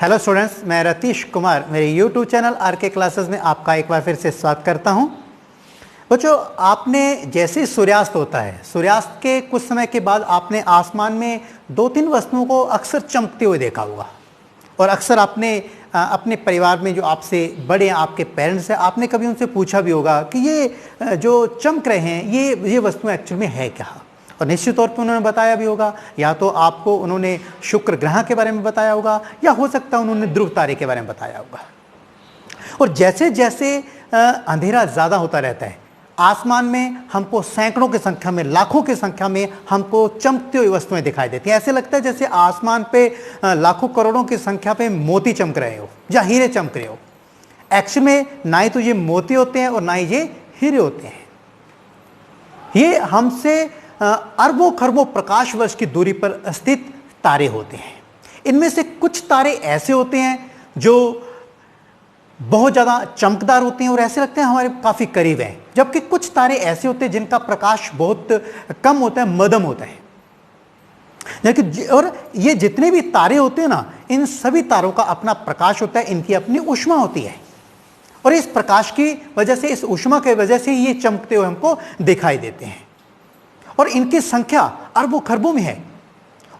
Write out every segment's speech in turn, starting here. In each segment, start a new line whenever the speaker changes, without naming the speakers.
Hello students, मैं रतीश कुमार मेरे YouTube channel RK classes में आपका एक बार फिर से स्वागत करता हूं। बच्चों, आपने जैसे ही सूर्यास्त होता है, सूर्यास्त के कुछ समय के बाद आपने आसमान में दो तीन वस्तुओं को अक्सर चमकते हुए देखा होगा। और अक्सर आपने अपने परिवार में जो आपसे बड़े हैं, आपके पेरेंट्स हैं, आपने कभी उनसे पूछा भी होगा कि ये जो चमक रहे हैं ये वस्तुएं एक्चुअल में है क्या। और निश्चित तौर पर उन्होंने बताया भी होगा, या तो आपको उन्होंने शुक्र ग्रह के बारे में बताया होगा, या हो सकता है उन्होंने ध्रुव तारे के बारे में बताया होगा। और जैसे जैसे अंधेरा ज़्यादा होता रहता है, आसमान में हमको सैकड़ों की संख्या में, लाखों की संख्या में हमको चमकती हुई वस्तुएं दिखाई देती हैं। ऐसे लगता है जैसे आसमान पे लाखों करोड़ों की संख्या पे मोती चमक रहे हो या हीरे चमक रहे हो। एक्चुअल में ना ही तो ये मोती होते हैं और ना ही ये हीरे होते हैं। ये हमसे अरबों खरबों प्रकाश वर्ष की दूरी पर स्थित तारे होते हैं। इनमें से कुछ तारे ऐसे होते हैं जो बहुत ज़्यादा चमकदार होते हैं और ऐसे लगते हैं हमारे काफ़ी करीब हैं, जबकि कुछ तारे ऐसे होते हैं जिनका प्रकाश बहुत कम होता है, मध्यम होता है। और ये जितने भी तारे होते हैं ना, इन सभी तारों का अपना प्रकाश होता है, इनकी अपनी ऊष्मा होती है। और इस प्रकाश की वजह से, इस ऊष्मा की वजह से ये चमकते हुए हमको दिखाई देते हैं। और इनकी संख्या अरबों खरबों में है।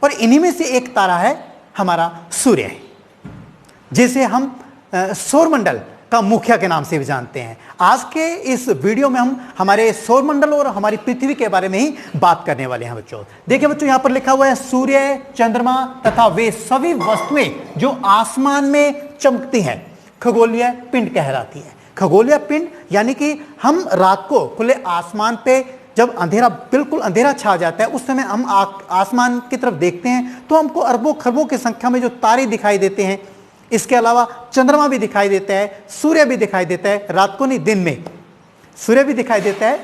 और इन्हीं में से एक तारा है हमारा सूर्य, जिसे हम सौरमंडल का मुखिया के नाम से भी जानते हैं। आज के इस वीडियो में हम हमारे सौरमंडल और हमारी पृथ्वी के बारे में ही बात करने वाले हैं। बच्चों देखिए, बच्चों यहां पर लिखा हुआ है सूर्य, चंद्रमा तथा वे सभी वस्तुएं जो आसमान में चमकती हैं खगोलीय पिंड कहलाती है। खगोलीय पिंड यानी कि हम रात को खुले आसमान पे, जब अंधेरा, बिल्कुल अंधेरा छा जाता है, उस समय हम आसमान की तरफ देखते हैं तो हमको अरबों खरबों की संख्या में जो तारे दिखाई देते हैं। इसके अलावा चंद्रमा भी दिखाई देता है, सूर्य भी दिखाई देता है, रात को नहीं दिन में सूर्य भी दिखाई देता है।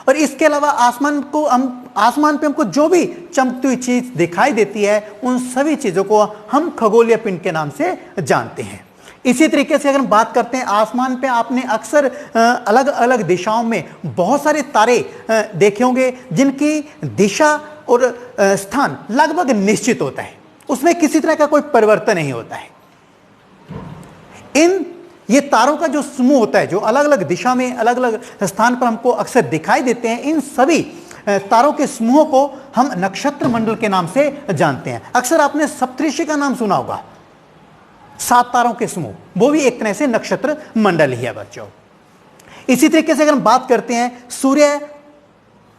और इसके अलावा आसमान पे हमको जो भी चमकती हुई चीज दिखाई देती है, उन सभी चीजों को हम खगोलीय पिंड के नाम से जानते हैं। इसी तरीके से अगर हम बात करते हैं, आसमान पे आपने अक्सर अलग अलग दिशाओं में बहुत सारे तारे देखे होंगे, जिनकी दिशा और स्थान लगभग निश्चित होता है, उसमें किसी तरह का कोई परिवर्तन नहीं होता है। ये तारों का जो समूह होता है, जो अलग अलग दिशा में, अलग अलग स्थान पर हमको अक्सर दिखाई देते हैं, इन सभी तारों के समूहों को हम नक्षत्र मंडल के नाम से जानते हैं। अक्सर आपने सप्तऋषि का नाम सुना होगा, 7 तारों के समूह, वो भी एक तरह से नक्षत्र मंडल ही है बच्चों। इसी तरीके से अगर हम बात करते हैं सूर्य,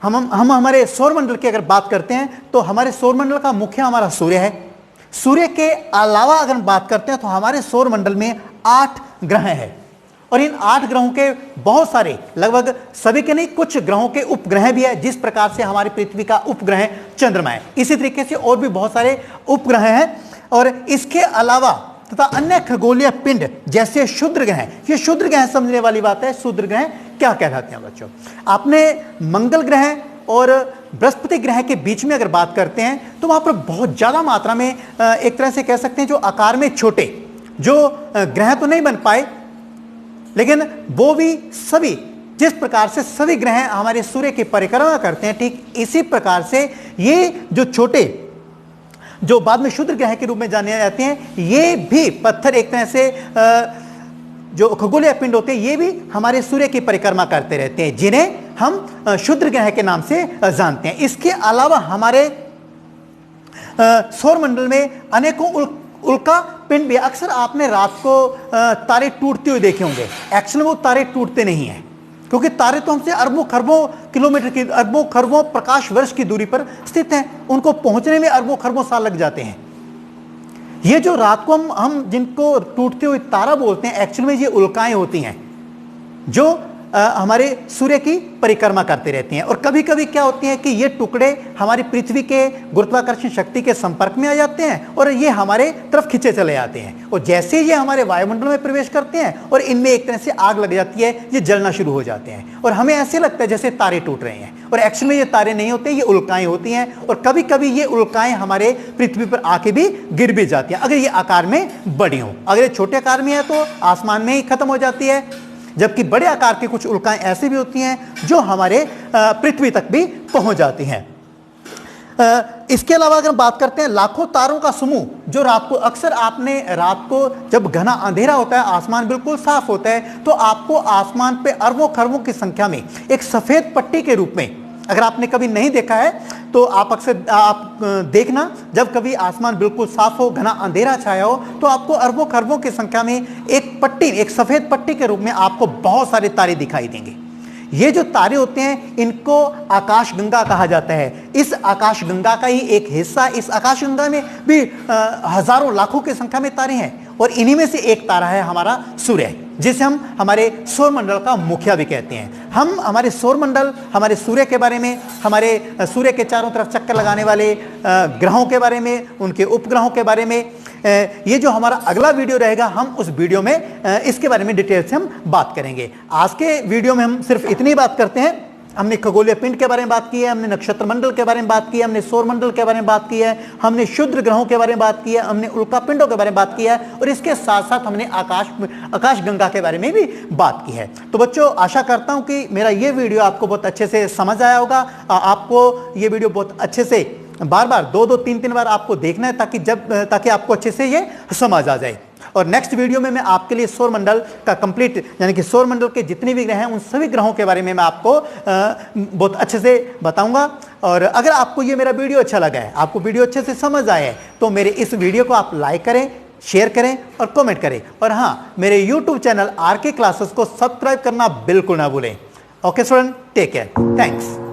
हम हमारे सौरमंडल की अगर बात करते हैं तो हमारे सौरमंडल का मुखिया हमारा सूर्य है। सूर्य के अलावा अगर हम बात करते हैं तो हमारे सौरमंडल में 8 ग्रह हैं। और इन 8 ग्रहों के बहुत सारे, लगभग सभी के नहीं, कुछ ग्रहों के उपग्रह भी है। जिस प्रकार से हमारी पृथ्वी का उपग्रह चंद्रमा है, इसी तरीके से और भी बहुत सारे उपग्रह हैं। और इसके अलावा तथा अन्य खगोलीय पिंड जैसे क्षुद्र ग्रह, ये क्षुद्र ग्रह समझने वाली बात है। क्षुद्र ग्रह क्या कहलाते हैं बच्चों? आपने मंगल ग्रह और बृहस्पति ग्रह के बीच में अगर बात करते हैं तो वहां पर बहुत ज्यादा मात्रा में, एक तरह से कह सकते हैं, जो आकार में छोटे, जो ग्रह तो नहीं बन पाए, लेकिन वो भी सभी, जिस प्रकार से सभी ग्रह हमारे सूर्य की परिक्रमा करते हैं, ठीक इसी प्रकार से ये जो छोटे, जो बाद में क्षुद्र ग्रह के रूप में जाने जाते हैं, ये भी पत्थर, एक तरह से जो खगोलीय पिंड होते हैं, ये भी हमारे सूर्य की परिक्रमा करते रहते हैं, जिन्हें हम क्षुद्र ग्रह के नाम से जानते हैं। इसके अलावा हमारे सौरमंडल में अनेकों उल्का पिंड भी। अक्सर आपने रात को तारे टूटते हुए देखे होंगे। एक्चुअली वो तारे टूटते नहीं हैं, क्योंकि तारे तो हमसे अरबों खरबों किलोमीटर की, अरबों खरबों प्रकाश वर्ष की दूरी पर स्थित हैं। उनको पहुंचने में अरबों खरबों साल लग जाते हैं। ये जो रात को हम जिनको टूटते हुए तारा बोलते हैं, एक्चुअल में ये उल्काएं होती हैं जो हमारे सूर्य की परिक्रमा करते रहती हैं। और कभी कभी क्या होती है कि ये टुकड़े हमारी पृथ्वी के गुरुत्वाकर्षण शक्ति के संपर्क में आ जाते हैं और ये हमारे तरफ खींचे चले जाते हैं। और जैसे ये हमारे वायुमंडल में प्रवेश करते हैं और इनमें एक तरह से आग लग जाती है, ये जलना शुरू हो जाते हैं और हमें ऐसे लगता है जैसे तारे टूट रहे हैं। और एक्चुअल में ये तारे नहीं होते, ये उल्काएं होती हैं। और कभी कभी ये उल्काएं हमारे पृथ्वी पर आके भी गिर भी जाती हैं, अगर ये आकार में बड़ी हो। अगर ये छोटे आकार में है तो आसमान में ही खत्म हो जाती है, जबकि बड़े आकार की कुछ उल्काएं ऐसी भी होती हैं जो हमारे पृथ्वी तक भी पहुंच जाती हैं। इसके अलावा अगर बात करते हैं लाखों तारों का समूह, जो रात को अक्सर आपने रात को जब घना अंधेरा होता है, आसमान बिल्कुल साफ होता है, तो आपको आसमान पे अरबों खरबों की संख्या में एक सफेद पट्टी के रूप में, अगर आपने कभी नहीं देखा है तो आप अक्सर आप देखना, जब कभी आसमान बिल्कुल साफ हो, घना अंधेरा छाया हो, तो आपको अरबों खरबों की संख्या में एक पट्टी, एक सफेद पट्टी के रूप में आपको बहुत सारे तारे दिखाई देंगे। ये जो तारे होते हैं इनको आकाशगंगा कहा जाता है। इस आकाशगंगा का ही एक हिस्सा, इस आकाशगंगा में भी हजारों लाखों की संख्या में तारे हैं, और इन्हीं में से एक तारा है हमारा सूर्य, जिसे हम हमारे सौरमंडल का मुखिया भी कहते हैं। हम हमारे सौरमंडल, हमारे सूर्य के बारे में, हमारे सूर्य के चारों तरफ चक्कर लगाने वाले ग्रहों के बारे में, उनके उपग्रहों के बारे में, ये जो हमारा अगला वीडियो रहेगा, हम उस वीडियो में इसके बारे में डिटेल से हम बात करेंगे। आज के वीडियो में हम सिर्फ इतनी बात करते हैं। हमने खगोलीय पिंड के बारे में बात की है, हमने नक्षत्र मंडल के बारे में बात की है, हमने सौर मंडल के बारे में बात की है, हमने क्षुद्र ग्रहों के बारे में बात की है, हमने उल्का पिंडों के बारे में बात की है, और इसके साथ साथ हमने आकाशगंगा के बारे में भी बात की है। तो बच्चों, आशा करता हूं कि मेरा ये वीडियो आपको बहुत अच्छे से समझ आया होगा। आपको ये वीडियो बहुत अच्छे से बार बार, दो तीन बार आपको देखना है, ताकि आपको अच्छे से ये समझ आ जाए। और नेक्स्ट वीडियो में मैं आपके लिए सौरमंडल का कंप्लीट, यानी कि सौरमंडल के जितने भी ग्रह हैं उन सभी ग्रहों के बारे में मैं आपको बहुत अच्छे से बताऊंगा। और अगर आपको ये मेरा वीडियो अच्छा लगा है, आपको वीडियो अच्छे से समझ आया है, तो मेरे इस वीडियो को आप लाइक करें, शेयर करें और कमेंट करें। और हाँ, मेरे यूट्यूब चैनल आरके क्लासेस को सब्सक्राइब करना बिल्कुल ना भूलें। Okay student, take care, thanks.